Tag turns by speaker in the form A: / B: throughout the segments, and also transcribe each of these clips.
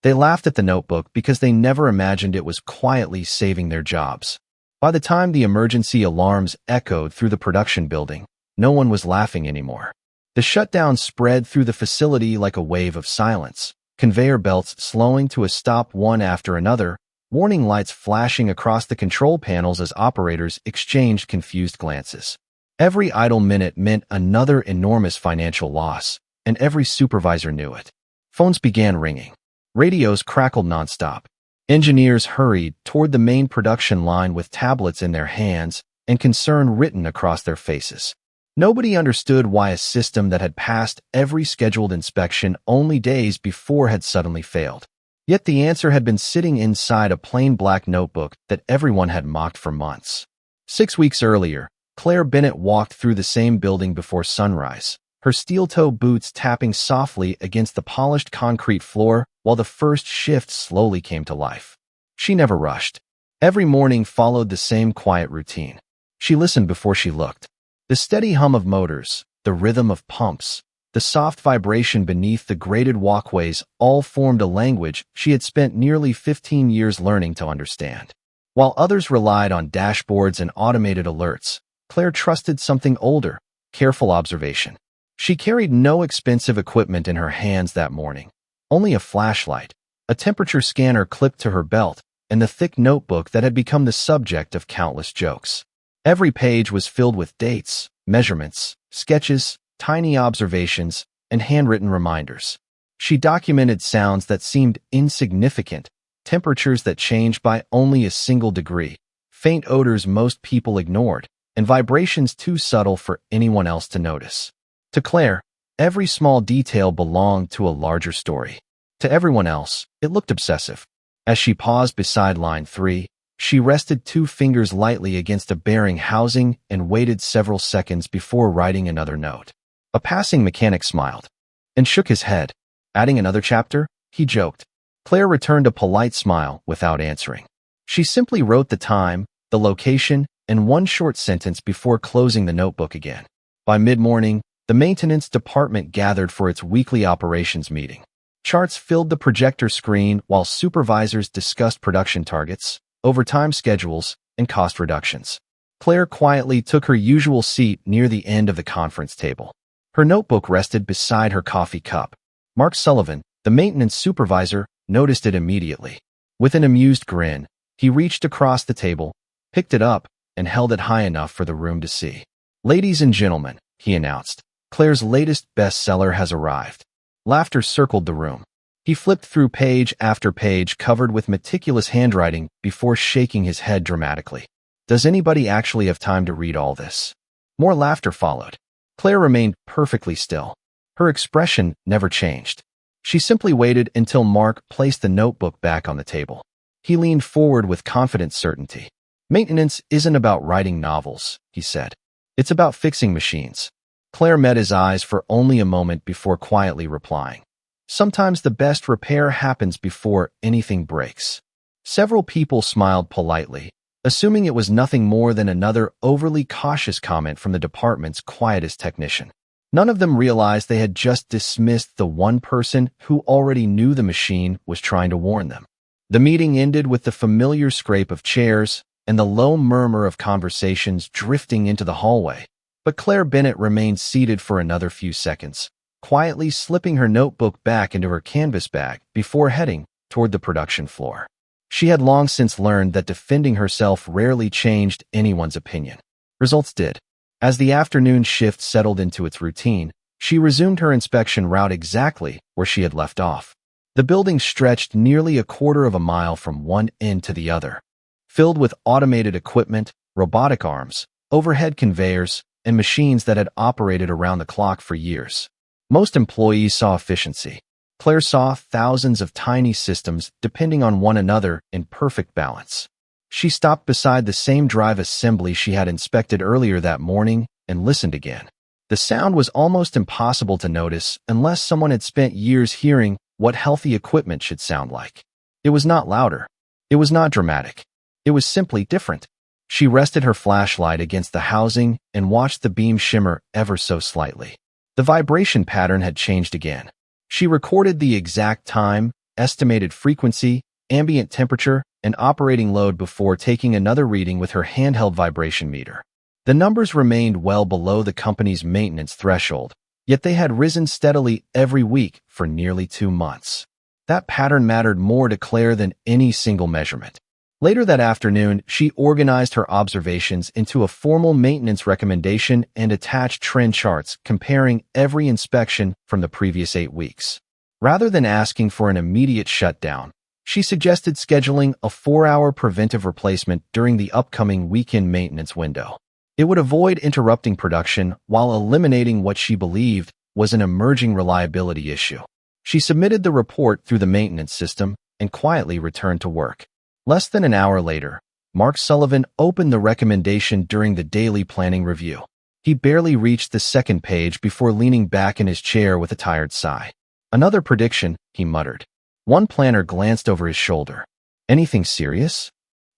A: They laughed at the notebook because they never imagined it was quietly saving their jobs. By the time the emergency alarms echoed through the production building, no one was laughing anymore. The shutdown spread through the facility like a wave of silence, conveyor belts slowing to a stop one after another, warning lights flashing across the control panels as operators exchanged confused glances. Every idle minute meant another enormous financial loss, and every supervisor knew it. Phones began ringing. Radios crackled nonstop. Engineers hurried toward the main production line with tablets in their hands and concern written across their faces. Nobody understood why a system that had passed every scheduled inspection only days before had suddenly failed. Yet the answer had been sitting inside a plain black notebook that everyone had mocked for months. 6 weeks earlier, Claire Bennett walked through the same building before sunrise, her steel-toe boots tapping softly against the polished concrete floor while the first shift slowly came to life. She never rushed. Every morning followed the same quiet routine. She listened before she looked. The steady hum of motors, the rhythm of pumps, the soft vibration beneath the graded walkways all formed a language she had spent nearly 15 years learning to understand. While others relied on dashboards and automated alerts, Claire trusted something older, careful observation. She carried no expensive equipment in her hands that morning, only a flashlight, a temperature scanner clipped to her belt, and the thick notebook that had become the subject of countless jokes. Every page was filled with dates, measurements, sketches, tiny observations, and handwritten reminders. She documented sounds that seemed insignificant, temperatures that changed by only a single degree, faint odors most people ignored, and vibrations too subtle for anyone else to notice. To Claire, every small detail belonged to a larger story. To everyone else, it looked obsessive. As she paused beside line 3, she rested 2 fingers lightly against a bearing housing and waited several seconds before writing another note. A passing mechanic smiled and shook his head. Adding another chapter? He joked. Claire returned a polite smile without answering. She simply wrote the time, the location, and one short sentence before closing the notebook again. By mid-morning, the maintenance department gathered for its weekly operations meeting. Charts filled the projector screen while supervisors discussed production targets, overtime schedules, and cost reductions. Claire quietly took her usual seat near the end of the conference table. Her notebook rested beside her coffee cup. Mark Sullivan, the maintenance supervisor, noticed it immediately. With an amused grin, he reached across the table, picked it up, and held it high enough for the room to see. "Ladies and gentlemen," he announced, "Claire's latest bestseller has arrived." Laughter circled the room. He flipped through page after page covered with meticulous handwriting before shaking his head dramatically. "Does anybody actually have time to read all this?" More laughter followed. Claire remained perfectly still. Her expression never changed. She simply waited until Mark placed the notebook back on the table. He leaned forward with confident certainty. "Maintenance isn't about writing novels," he said. "It's about fixing machines." Claire met his eyes for only a moment before quietly replying. "Sometimes the best repair happens before anything breaks." Several people smiled politely, assuming it was nothing more than another overly cautious comment from the department's quietest technician. None of them realized they had just dismissed the one person who already knew the machine was trying to warn them. The meeting ended with the familiar scrape of chairs and the low murmur of conversations drifting into the hallway. But Claire Bennett remained seated for another few seconds, quietly slipping her notebook back into her canvas bag before heading toward the production floor. She had long since learned that defending herself rarely changed anyone's opinion. Results did. As the afternoon shift settled into its routine, she resumed her inspection route exactly where she had left off. The building stretched nearly a quarter of a mile from one end to the other, filled with automated equipment, robotic arms, overhead conveyors, and machines that had operated around the clock for years. Most employees saw efficiency. Claire saw thousands of tiny systems depending on one another in perfect balance. She stopped beside the same drive assembly she had inspected earlier that morning and listened again. The sound was almost impossible to notice unless someone had spent years hearing what healthy equipment should sound like. It was not louder. It was not dramatic. It was simply different. She rested her flashlight against the housing and watched the beam shimmer ever so slightly. The vibration pattern had changed again. She recorded the exact time, estimated frequency, ambient temperature, and operating load before taking another reading with her handheld vibration meter. The numbers remained well below the company's maintenance threshold, yet they had risen steadily every week for nearly 2 months. That pattern mattered more to Claire than any single measurement. Later that afternoon, she organized her observations into a formal maintenance recommendation and attached trend charts comparing every inspection from the previous 8 weeks. Rather than asking for an immediate shutdown, she suggested scheduling a 4-hour preventive replacement during the upcoming weekend maintenance window. It would avoid interrupting production while eliminating what she believed was an emerging reliability issue. She submitted the report through the maintenance system and quietly returned to work. Less than an hour later, Mark Sullivan opened the recommendation during the daily planning review. He barely reached the second page before leaning back in his chair with a tired sigh. "Another prediction," he muttered. One planner glanced over his shoulder. "Anything serious?"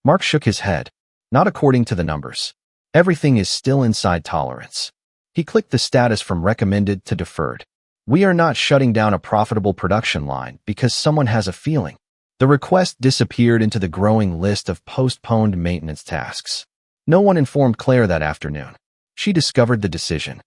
A: Mark shook his head. "Not according to the numbers. Everything is still inside tolerance." He clicked the status from recommended to deferred. "We are not shutting down a profitable production line because someone has a feeling." The request disappeared into the growing list of postponed maintenance tasks. No one informed Claire that afternoon. She discovered the decision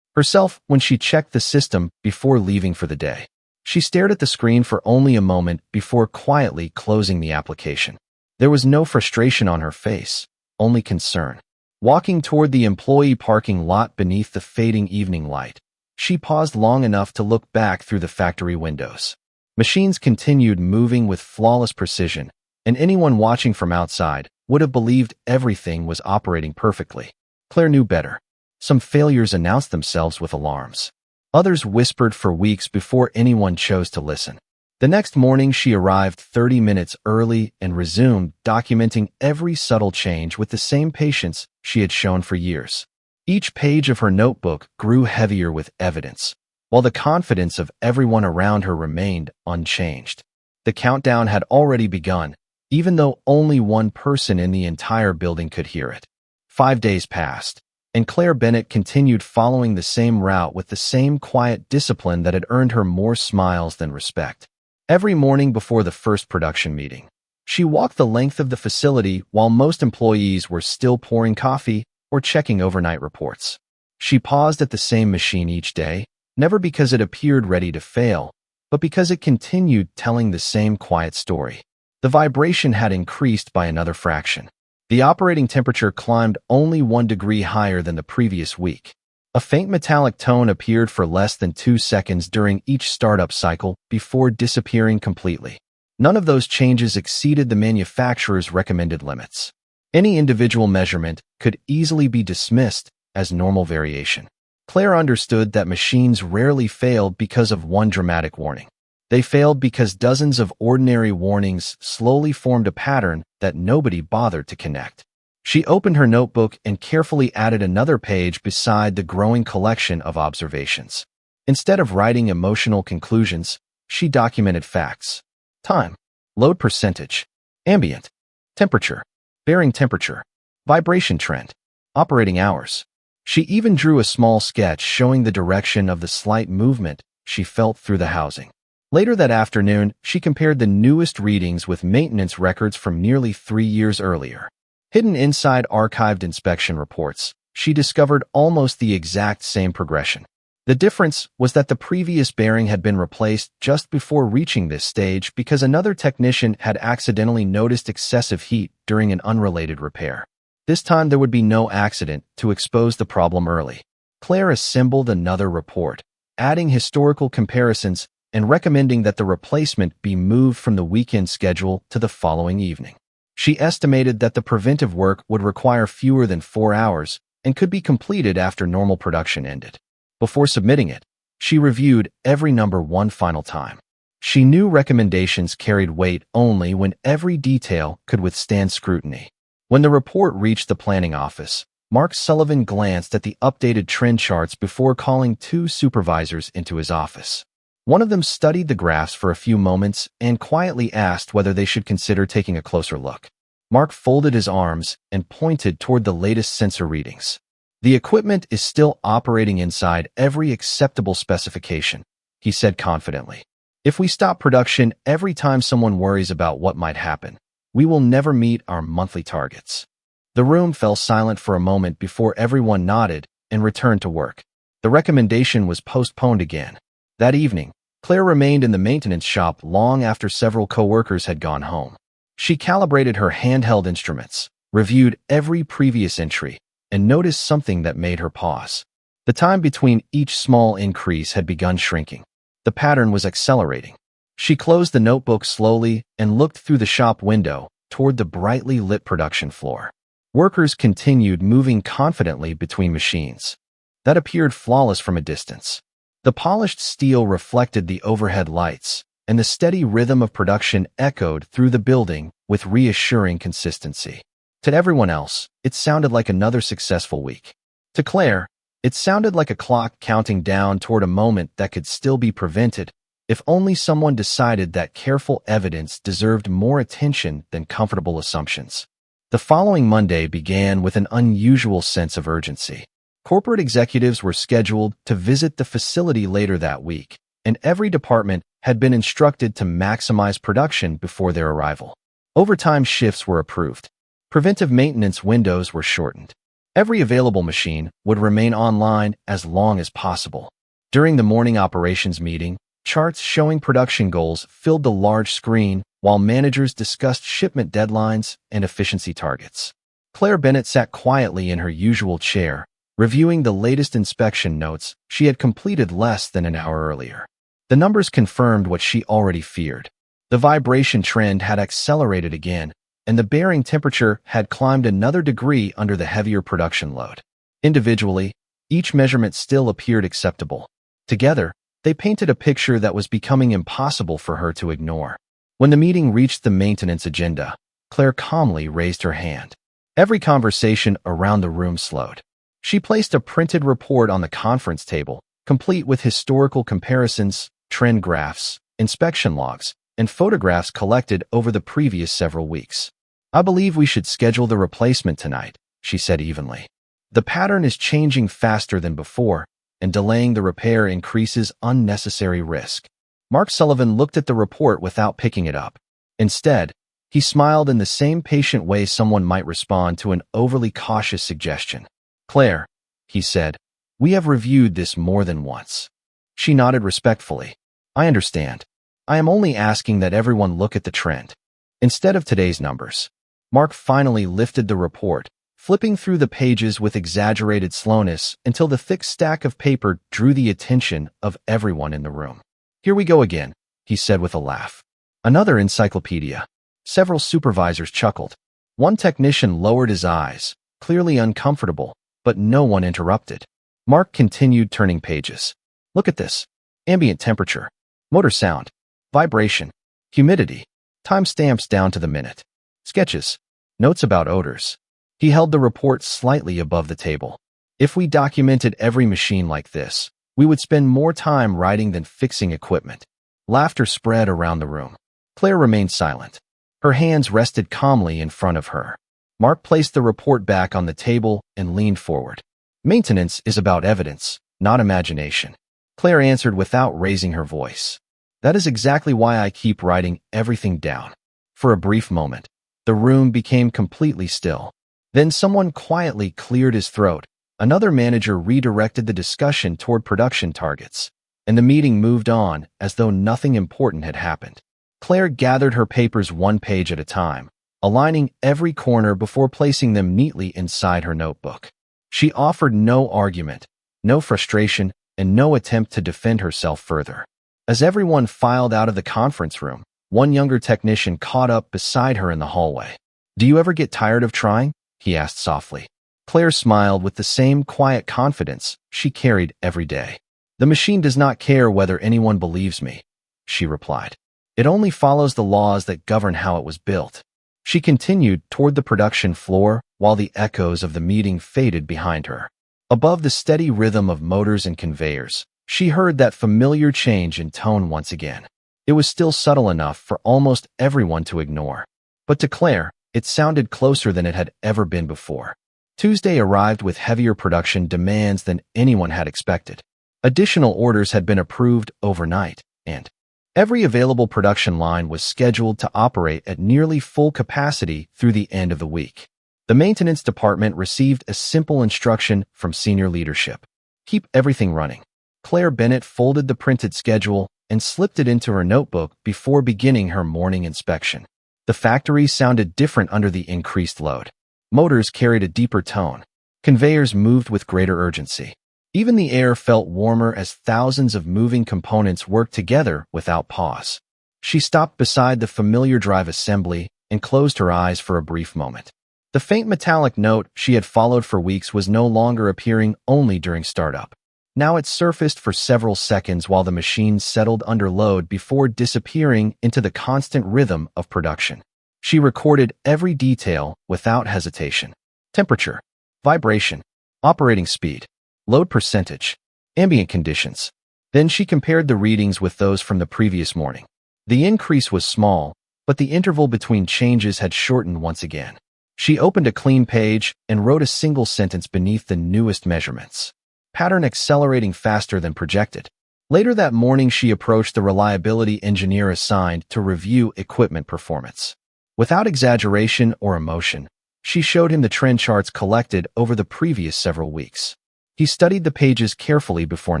A: herself when she checked the system before leaving for the day. She stared at the screen for only a moment before quietly closing the application. There was no frustration on her face, only concern. Walking toward the employee parking lot beneath the fading evening light, she paused long enough to look back through the factory windows. Machines continued moving with flawless precision, and anyone watching from outside would have believed everything was operating perfectly. Claire knew better. Some failures announced themselves with alarms. Others whispered for weeks before anyone chose to listen. The next morning, she arrived 30 minutes early and resumed documenting every subtle change with the same patience she had shown for years. Each page of her notebook grew heavier with evidence, while the confidence of everyone around her remained unchanged. The countdown had already begun, even though only one person in the entire building could hear it. 5 days passed, and Claire Bennett continued following the same route with the same quiet discipline that had earned her more smiles than respect. Every morning before the first production meeting, she walked the length of the facility while most employees were still pouring coffee or checking overnight reports. She paused at the same machine each day, never because it appeared ready to fail, but because it continued telling the same quiet story. The vibration had increased by another fraction. The operating temperature climbed only 1 degree higher than the previous week. A faint metallic tone appeared for less than 2 seconds during each startup cycle before disappearing completely. None of those changes exceeded the manufacturer's recommended limits. Any individual measurement could easily be dismissed as normal variation. Claire understood that machines rarely failed because of one dramatic warning. They failed because dozens of ordinary warnings slowly formed a pattern that nobody bothered to connect. She opened her notebook and carefully added another page beside the growing collection of observations. Instead of writing emotional conclusions, she documented facts. Time, load percentage, ambient, temperature, bearing temperature, vibration trend, operating hours. She even drew a small sketch showing the direction of the slight movement she felt through the housing. Later that afternoon, she compared the newest readings with maintenance records from nearly 3 years earlier. Hidden inside archived inspection reports, she discovered almost the exact same progression. The difference was that the previous bearing had been replaced just before reaching this stage because another technician had accidentally noticed excessive heat during an unrelated repair. This time there would be no accident to expose the problem early. Claire assembled another report, adding historical comparisons and recommending that the replacement be moved from the weekend schedule to the following evening. She estimated that the preventive work would require fewer than 4 hours and could be completed after normal production ended. Before submitting it, she reviewed every number one final time. She knew recommendations carried weight only when every detail could withstand scrutiny. When the report reached the planning office, Mark Sullivan glanced at the updated trend charts before calling 2 supervisors into his office. One of them studied the graphs for a few moments and quietly asked whether they should consider taking a closer look. Mark folded his arms and pointed toward the latest sensor readings. "The equipment is still operating inside every acceptable specification," he said confidently. If we stop production every time someone worries about what might happen, we will never meet our monthly targets." The room fell silent for a moment before everyone nodded and returned to work. The recommendation was postponed again. That evening, Claire remained in the maintenance shop long after several coworkers had gone home. She calibrated her handheld instruments, reviewed every previous entry, and noticed something that made her pause. The time between each small increase had begun shrinking. The pattern was accelerating. She closed the notebook slowly and looked through the shop window toward the brightly lit production floor. Workers continued moving confidently between machines that appeared flawless from a distance. The polished steel reflected the overhead lights, and the steady rhythm of production echoed through the building with reassuring consistency. To everyone else, it sounded like another successful week. To Claire, it sounded like a clock counting down toward a moment that could still be prevented if only someone decided that careful evidence deserved more attention than comfortable assumptions. The following Monday began with an unusual sense of urgency. Corporate executives were scheduled to visit the facility later that week, and every department had been instructed to maximize production before their arrival. Overtime shifts were approved. Preventive maintenance windows were shortened. Every available machine would remain online as long as possible. During the morning operations meeting, charts showing production goals filled the large screen while managers discussed shipment deadlines and efficiency targets. Claire Bennett sat quietly in her usual chair, reviewing the latest inspection notes she had completed less than an hour earlier. The numbers confirmed what she already feared. The vibration trend had accelerated again, and the bearing temperature had climbed another degree under the heavier production load. Individually, each measurement still appeared acceptable. Together, they painted a picture that was becoming impossible for her to ignore. When the meeting reached the maintenance agenda, Claire calmly raised her hand. Every conversation around the room slowed. She placed a printed report on the conference table, complete with historical comparisons, trend graphs, inspection logs, and photographs collected over the previous several weeks. "I believe we should schedule the replacement tonight," she said evenly. "The pattern is changing faster than before, and delaying the repair increases unnecessary risk." Mark Sullivan looked at the report without picking it up. Instead, he smiled in the same patient way someone might respond to an overly cautious suggestion. "Claire," he said, "we have reviewed this more than once." She nodded respectfully. "I understand. I am only asking that everyone look at the trend instead of today's numbers." Mark finally lifted the report, flipping through the pages with exaggerated slowness until the thick stack of paper drew the attention of everyone in the room. "Here we go again," he said with a laugh. "Another encyclopedia." Several supervisors chuckled. One technician lowered his eyes, clearly uncomfortable, but no one interrupted. Mark continued turning pages. "Look at this. Ambient temperature, motor sound, vibration, humidity, timestamps down to the minute, sketches, notes about odors." He held the report slightly above the table. "If we documented every machine like this, we would spend more time writing than fixing equipment." Laughter spread around the room. Claire remained silent. Her hands rested calmly in front of her. Mark placed the report back on the table and leaned forward. "Maintenance is about evidence, not imagination." Claire answered without raising her voice. "That is exactly why I keep writing everything down." For a brief moment, the room became completely still. Then someone quietly cleared his throat. Another manager redirected the discussion toward production targets, and the meeting moved on as though nothing important had happened. Claire gathered her papers one page at a time, aligning every corner before placing them neatly inside her notebook. She offered no argument, no frustration, and no attempt to defend herself further. As everyone filed out of the conference room, one younger technician caught up beside her in the hallway. "Do you ever get tired of trying?" he asked softly. Claire smiled with the same quiet confidence she carried every day. "The machine does not care whether anyone believes me," she replied. "It only follows the laws that govern how it was built." She continued toward the production floor while the echoes of the meeting faded behind her. Above the steady rhythm of motors and conveyors, she heard that familiar change in tone once again. It was still subtle enough for almost everyone to ignore. But to Claire, it sounded closer than it had ever been before. Tuesday arrived with heavier production demands than anyone had expected. Additional orders had been approved overnight, and Every available production line was scheduled to operate at nearly full capacity through the end of the week. The maintenance department received a simple instruction from senior leadership: keep everything running. Claire Bennett folded the printed schedule and slipped it into her notebook before beginning her morning inspection. The factory sounded different under the increased load. Motors carried a deeper tone. Conveyors moved with greater urgency. Even the air felt warmer as thousands of moving components worked together without pause. She stopped beside the familiar drive assembly and closed her eyes for a brief moment. The faint metallic note she had followed for weeks was no longer appearing only during startup. Now it surfaced for several seconds while the machine settled under load before disappearing into the constant rhythm of production. She recorded every detail without hesitation: temperature, vibration, operating speed, load percentage, ambient conditions. Then she compared the readings with those from the previous morning. The increase was small, but the interval between changes had shortened once again. She opened a clean page and wrote a single sentence beneath the newest measurements: pattern accelerating faster than projected. Later that morning, she approached the reliability engineer assigned to review equipment performance. Without exaggeration or emotion, she showed him the trend charts collected over the previous several weeks. He studied the pages carefully before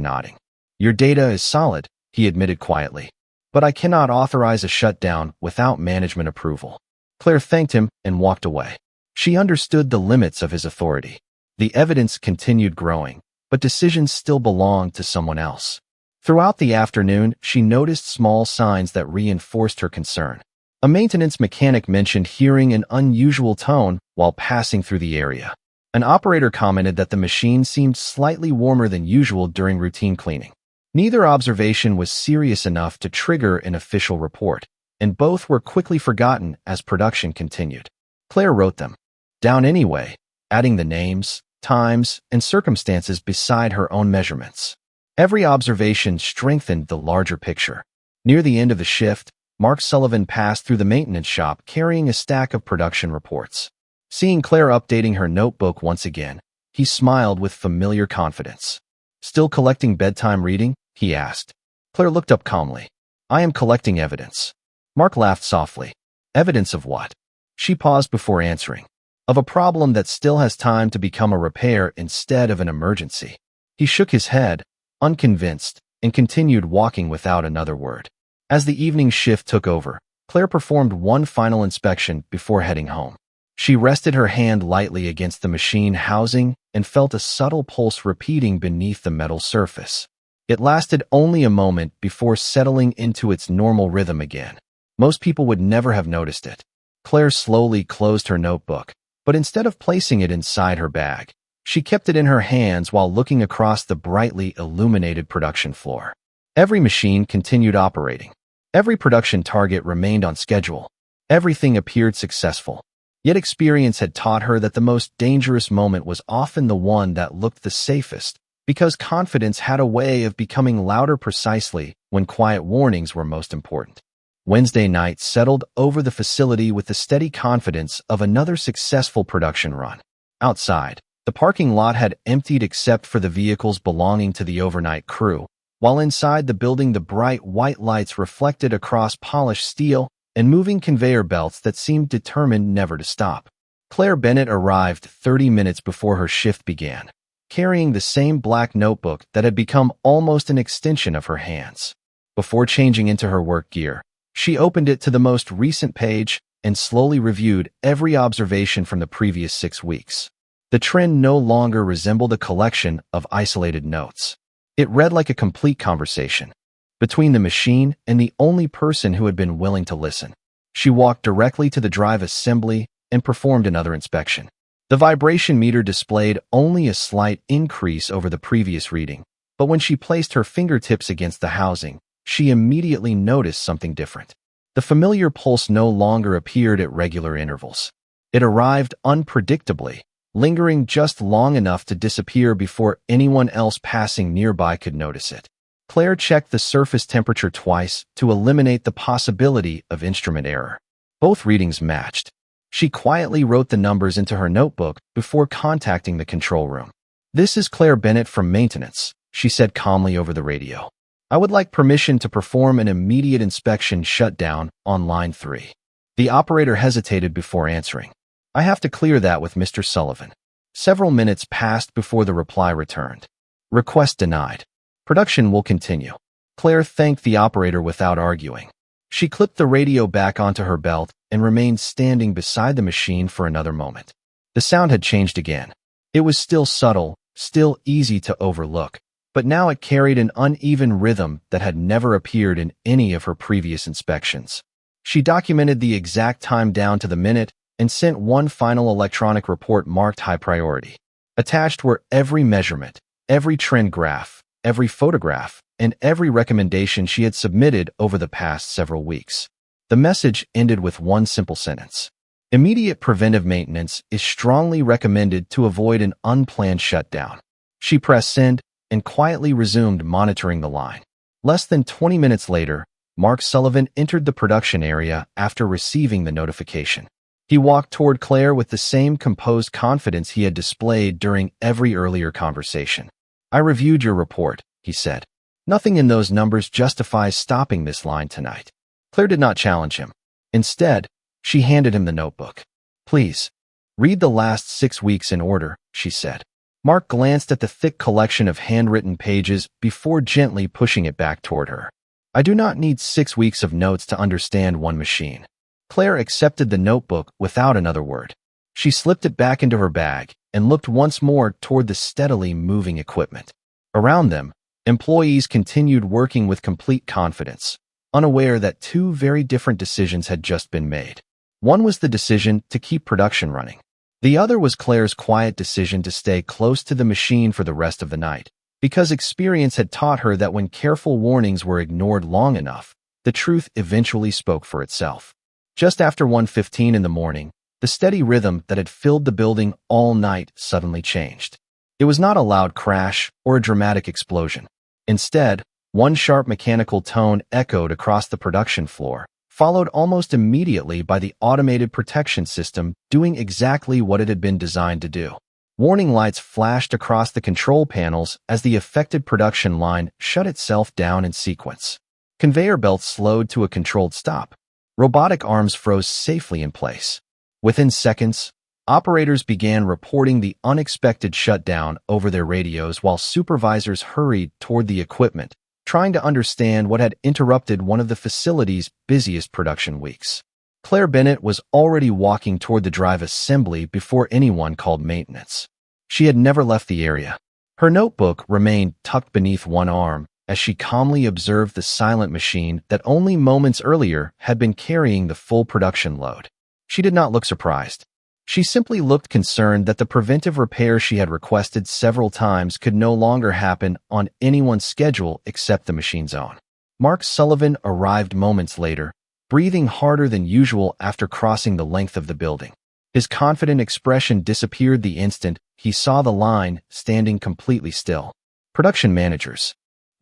A: nodding. Your data is solid, he admitted quietly. But I cannot authorize a shutdown without management approval. Claire thanked him and walked away. She understood the limits of his authority. The evidence continued growing, but decisions still belonged to someone else. Throughout the afternoon, she noticed small signs that reinforced her concern. A maintenance mechanic mentioned hearing an unusual tone while passing through the area. An operator commented that the machine seemed slightly warmer than usual during routine cleaning. Neither observation was serious enough to trigger an official report, and both were quickly forgotten as production continued. Claire wrote them down anyway, adding the names, times, and circumstances beside her own measurements. Every observation strengthened the larger picture. Near the end of the shift, Mark Sullivan passed through the maintenance shop carrying a stack of production reports. Seeing Claire updating her notebook once again, he smiled with familiar confidence. Still collecting bedtime reading? He asked. Claire looked up calmly. I am collecting evidence. Mark laughed softly. Evidence of what? She paused before answering. Of a problem that still has time to become a repair instead of an emergency. He shook his head, unconvinced, and continued walking without another word. As the evening shift took over, Claire performed one final inspection before heading home. She rested her hand lightly against the machine housing and felt a subtle pulse repeating beneath the metal surface. It lasted only a moment before settling into its normal rhythm again. Most people would never have noticed it. Claire slowly closed her notebook, but instead of placing it inside her bag, she kept it in her hands while looking across the brightly illuminated production floor. Every machine continued operating. Every production target remained on schedule. Everything appeared successful. Yet experience had taught her that the most dangerous moment was often the one that looked the safest, because confidence had a way of becoming louder precisely when quiet warnings were most important. Wednesday night settled over the facility with the steady confidence of another successful production run. Outside, the parking lot had emptied except for the vehicles belonging to the overnight crew, while inside the building the bright white lights reflected across polished steel and moving conveyor belts that seemed determined never to stop. Claire Bennett arrived 30 minutes before her shift began, carrying the same black notebook that had become almost an extension of her hands. Before changing into her work gear, she opened it to the most recent page and slowly reviewed every observation from the previous 6 weeks. The trend no longer resembled a collection of isolated notes. It read like a complete conversation between the machine and the only person who had been willing to listen. She walked directly to the drive assembly and performed another inspection. The vibration meter displayed only a slight increase over the previous reading, but when she placed her fingertips against the housing, she immediately noticed something different. The familiar pulse no longer appeared at regular intervals. It arrived unpredictably, lingering just long enough to disappear before anyone else passing nearby could notice it. Claire checked the surface temperature twice to eliminate the possibility of instrument error. Both readings matched. She quietly wrote the numbers into her notebook before contacting the control room. "This is Claire Bennett from maintenance," she said calmly over the radio. I would like permission to perform an immediate inspection shutdown on line 3. The operator hesitated before answering. I have to clear that with Mr. Sullivan. Several minutes passed before the reply returned. Request denied. Production will continue. Claire thanked the operator without arguing. She clipped the radio back onto her belt and remained standing beside the machine for another moment. The sound had changed again. It was still subtle, still easy to overlook, but now it carried an uneven rhythm that had never appeared in any of her previous inspections. She documented the exact time down to the minute and sent one final electronic report marked high priority. Attached were every measurement, every trend graph, every photograph, and every recommendation she had submitted over the past several weeks. The message ended with one simple sentence. Immediate preventive maintenance is strongly recommended to avoid an unplanned shutdown. She pressed send and quietly resumed monitoring the line. Less than 20 minutes later, Mark Sullivan entered the production area after receiving the notification. He walked toward Claire with the same composed confidence he had displayed during every earlier conversation. I reviewed your report, he said. Nothing in those numbers justifies stopping this line tonight. Claire did not challenge him. Instead, she handed him the notebook. Please, read the last 6 weeks in order, she said. Mark glanced at the thick collection of handwritten pages before gently pushing it back toward her. I do not need 6 weeks of notes to understand one machine. Claire accepted the notebook without another word. She slipped it back into her bag and looked once more toward the steadily moving equipment. Around them, employees continued working with complete confidence, unaware that 2 very different decisions had just been made. One was the decision to keep production running. The other was Claire's quiet decision to stay close to the machine for the rest of the night, because experience had taught her that when careful warnings were ignored long enough, the truth eventually spoke for itself. Just after 1:15 in the morning, the steady rhythm that had filled the building all night suddenly changed. It was not a loud crash or a dramatic explosion. Instead, one sharp mechanical tone echoed across the production floor, followed almost immediately by the automated protection system doing exactly what it had been designed to do. Warning lights flashed across the control panels as the affected production line shut itself down in sequence. Conveyor belts slowed to a controlled stop. Robotic arms froze safely in place. Within seconds, operators began reporting the unexpected shutdown over their radios while supervisors hurried toward the equipment, trying to understand what had interrupted one of the facility's busiest production weeks. Claire Bennett was already walking toward the drive assembly before anyone called maintenance. She had never left the area. Her notebook remained tucked beneath one arm as she calmly observed the silent machine that only moments earlier had been carrying the full production load. She did not look surprised. She simply looked concerned that the preventive repair she had requested several times could no longer happen on anyone's schedule except the machine's own. Mark Sullivan arrived moments later, breathing harder than usual after crossing the length of the building. His confident expression disappeared the instant he saw the line standing completely still. Production managers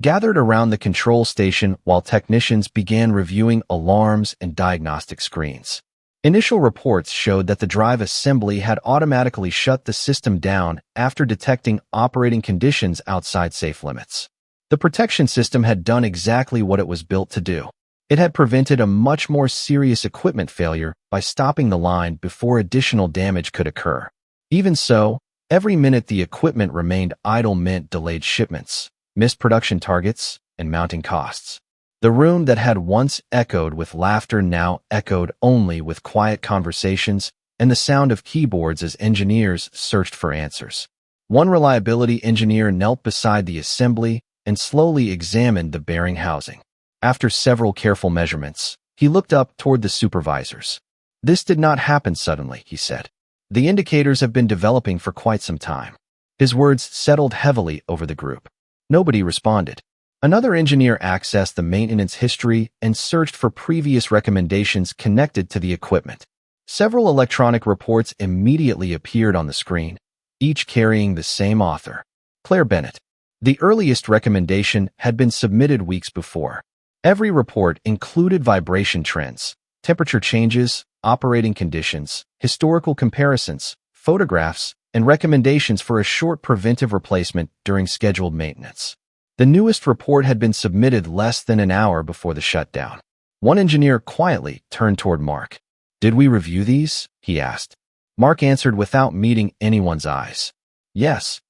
A: gathered around the control station while technicians began reviewing alarms and diagnostic screens. Initial reports showed that the drive assembly had automatically shut the system down after detecting operating conditions outside safe limits. The protection system had done exactly what it was built to do. It had prevented a much more serious equipment failure by stopping the line before additional damage could occur. Even so, every minute the equipment remained idle meant delayed shipments, missed production targets, and mounting costs. The room that had once echoed with laughter now echoed only with quiet conversations and the sound of keyboards as engineers searched for answers. One reliability engineer knelt beside the assembly and slowly examined the bearing housing. After several careful measurements, he looked up toward the supervisors. This did not happen suddenly, he said. The indicators have been developing for quite some time. His words settled heavily over the group. Nobody responded. Another engineer accessed the maintenance history and searched for previous recommendations connected to the equipment. Several electronic reports immediately appeared on the screen, each carrying the same author, Claire Bennett. The earliest recommendation had been submitted weeks before. Every report included vibration trends, temperature changes, operating conditions, historical comparisons, photographs, and recommendations for a short preventive replacement during scheduled maintenance. The newest report had been submitted less than an hour before the shutdown. One engineer quietly turned toward Mark. "Did we review these?" he asked. Mark answered without meeting anyone's eyes. "Yes."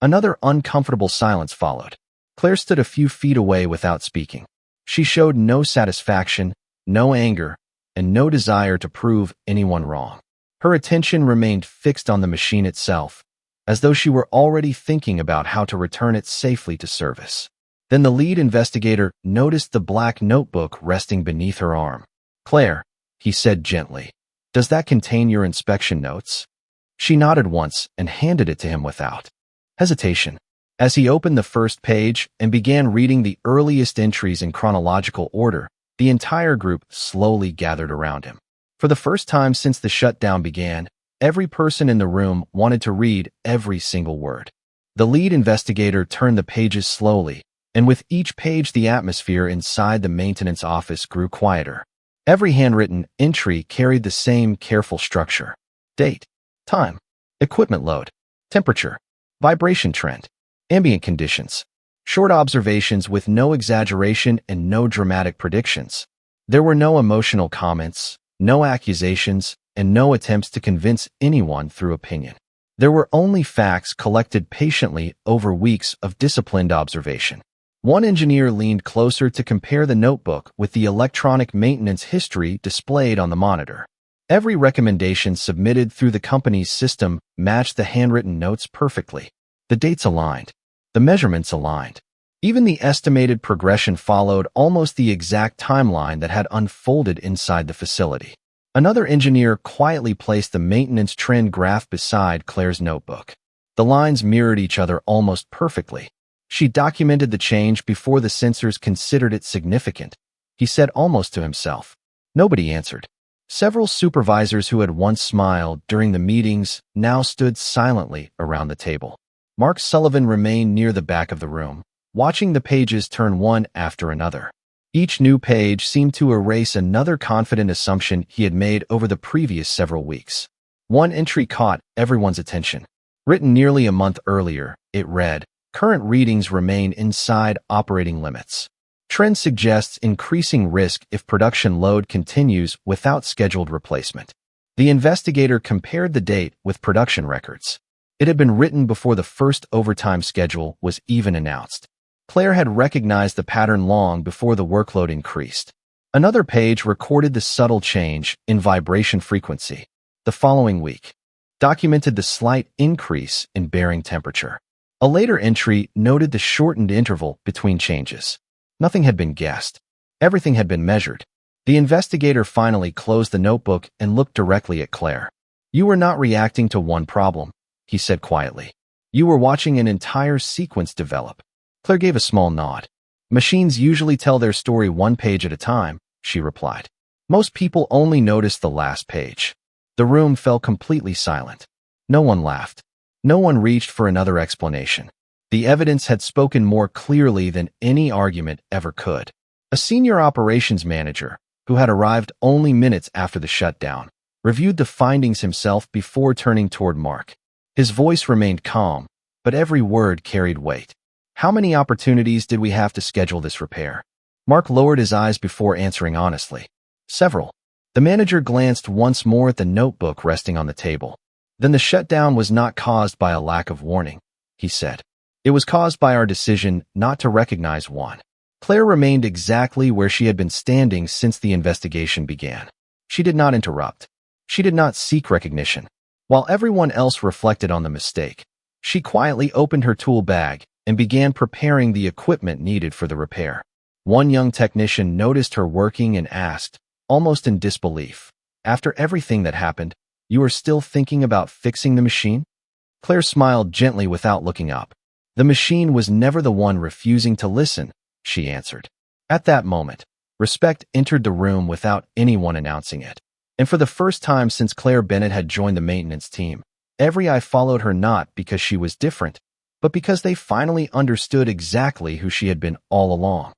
A: Another uncomfortable silence followed. Claire stood a few feet away without speaking. She showed no satisfaction, no anger, and no desire to prove anyone wrong. Her attention remained fixed on the machine itself, as though she were already thinking about how to return it safely to service. Then the lead investigator noticed the black notebook resting beneath her arm. "Claire," he said gently, "does that contain your inspection notes?" She nodded once and handed it to him without hesitation. As he opened the first page and began reading the earliest entries in chronological order, the entire group slowly gathered around him. For the first time since the shutdown began, every person in the room wanted to read every single word. The lead investigator turned the pages slowly, and with each page the atmosphere inside the maintenance office grew quieter. Every handwritten entry carried the same careful structure: date, time, equipment load, temperature, vibration trend, ambient conditions. Short observations with no exaggeration and no dramatic predictions. There were no emotional comments, no accusations, and no attempts to convince anyone through opinion. There were only facts collected patiently over weeks of disciplined observation. One engineer leaned closer to compare the notebook with the electronic maintenance history displayed on the monitor. Every recommendation submitted through the company's system matched the handwritten notes perfectly. The dates aligned. The measurements aligned. Even the estimated progression followed almost the exact timeline that had unfolded inside the facility. Another engineer quietly placed the maintenance trend graph beside Claire's notebook. The lines mirrored each other almost perfectly. She documented the change before the sensors considered it significant, he said almost to himself. Nobody answered. Several supervisors who had once smiled during the meetings now stood silently around the table. Mark Sullivan remained near the back of the room, watching the pages turn one after another. Each new page seemed to erase another confident assumption he had made over the previous several weeks. One entry caught everyone's attention. Written nearly a month earlier, it read, "Current readings remain inside operating limits. Trend suggests increasing risk if production load continues without scheduled replacement." The investigator compared the date with production records. It had been written before the first overtime schedule was even announced. Claire had recognized the pattern long before the workload increased. Another page recorded the subtle change in vibration frequency. The following week documented the slight increase in bearing temperature. A later entry noted the shortened interval between changes. Nothing had been guessed. Everything had been measured. The investigator finally closed the notebook and looked directly at Claire. "You were not reacting to one problem," he said quietly. "You were watching an entire sequence develop." Claire gave a small nod. "Machines usually tell their story one page at a time," she replied. "Most people only notice the last page." The room fell completely silent. No one laughed. No one reached for another explanation. The evidence had spoken more clearly than any argument ever could. A senior operations manager, who had arrived only minutes after the shutdown, reviewed the findings himself before turning toward Mark. His voice remained calm, but every word carried weight. "How many opportunities did we have to schedule this repair?" Mark lowered his eyes before answering honestly. "Several." The manager glanced once more at the notebook resting on the table. "Then the shutdown was not caused by a lack of warning," he said. "It was caused by our decision not to recognize one." Claire remained exactly where she had been standing since the investigation began. She did not interrupt. She did not seek recognition. While everyone else reflected on the mistake, she quietly opened her tool bag and began preparing the equipment needed for the repair. One young technician noticed her working and asked, almost in disbelief, "After everything that happened, you are still thinking about fixing the machine?" Claire smiled gently without looking up. "The machine was never the one refusing to listen," she answered. At that moment, respect entered the room without anyone announcing it. And for the first time since Claire Bennett had joined the maintenance team, every eye followed her not because she was different, but because they finally understood exactly who she had been all along.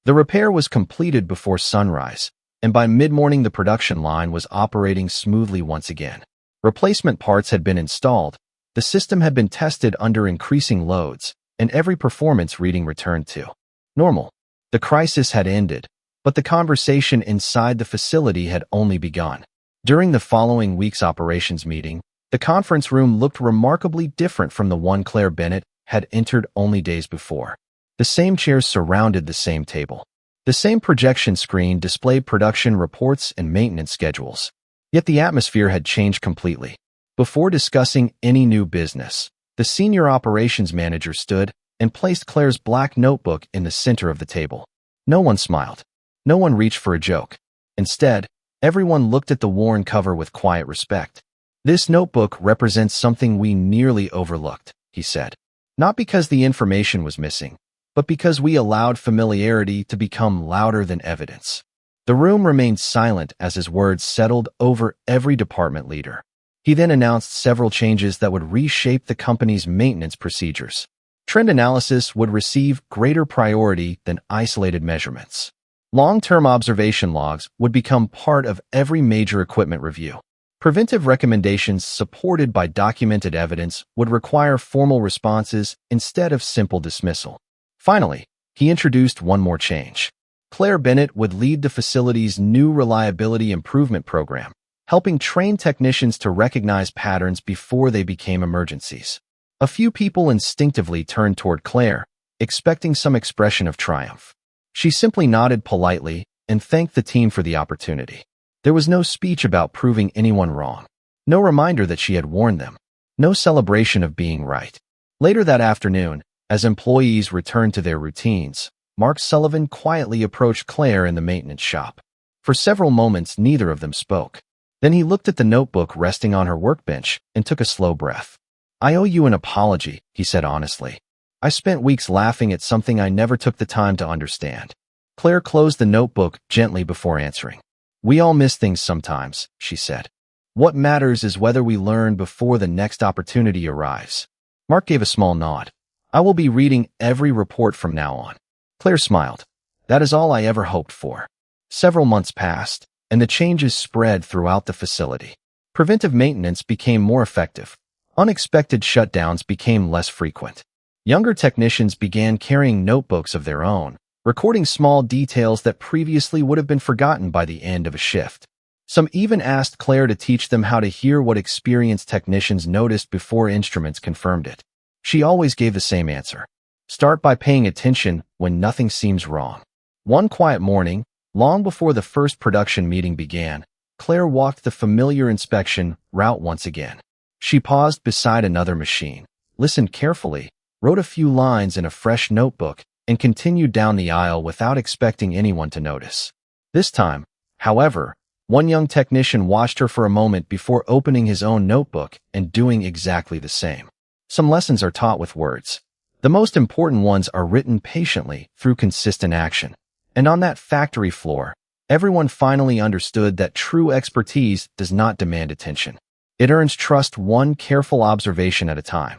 A: The repair was completed before sunrise, and by mid-morning the production line was operating smoothly once again. Replacement parts had been installed, the system had been tested under increasing loads, and every performance reading returned to normal. The crisis had ended, but the conversation inside the facility had only begun. During the following week's operations meeting, the conference room looked remarkably different from the one Claire Bennett had entered only days before. The same chairs surrounded the same table. The same projection screen displayed production reports and maintenance schedules. Yet the atmosphere had changed completely. Before discussing any new business, the senior operations manager stood and placed Claire's black notebook in the center of the table. No one smiled. No one reached for a joke. Instead, everyone looked at the worn cover with quiet respect. "This notebook represents something we nearly overlooked," he said. "Not because the information was missing, but because we allowed familiarity to become louder than evidence." The room remained silent as his words settled over every department leader. He then announced several changes that would reshape the company's maintenance procedures. Trend analysis would receive greater priority than isolated measurements. Long-term observation logs would become part of every major equipment review. Preventive recommendations supported by documented evidence would require formal responses instead of simple dismissal. Finally, he introduced one more change. Claire Bennett would lead the facility's new reliability improvement program, helping train technicians to recognize patterns before they became emergencies. A few people instinctively turned toward Claire, expecting some expression of triumph. She simply nodded politely and thanked the team for the opportunity. There was no speech about proving anyone wrong. No reminder that she had warned them. No celebration of being right. Later that afternoon, as employees returned to their routines, Mark Sullivan quietly approached Claire in the maintenance shop. For several moments, neither of them spoke. Then he looked at the notebook resting on her workbench and took a slow breath. "I owe you an apology," he said honestly. "I spent weeks laughing at something I never took the time to understand." Claire closed the notebook gently before answering. "We all miss things sometimes," she said. "What matters is whether we learn before the next opportunity arrives." Mark gave a small nod. "I will be reading every report from now on." Claire smiled. "That is all I ever hoped for." Several months passed, and the changes spread throughout the facility. Preventive maintenance became more effective. Unexpected shutdowns became less frequent. Younger technicians began carrying notebooks of their own, recording small details that previously would have been forgotten by the end of a shift. Some even asked Claire to teach them how to hear what experienced technicians noticed before instruments confirmed it. She always gave the same answer: start by paying attention when nothing seems wrong. One quiet morning, long before the first production meeting began, Claire walked the familiar inspection route once again. She paused beside another machine, listened carefully, wrote a few lines in a fresh notebook, and continued down the aisle without expecting anyone to notice. This time, however, one young technician watched her for a moment before opening his own notebook and doing exactly the same. Some lessons are taught with words. The most important ones are written patiently through consistent action. And on that factory floor, everyone finally understood that true expertise does not demand attention. It earns trust one careful observation at a time.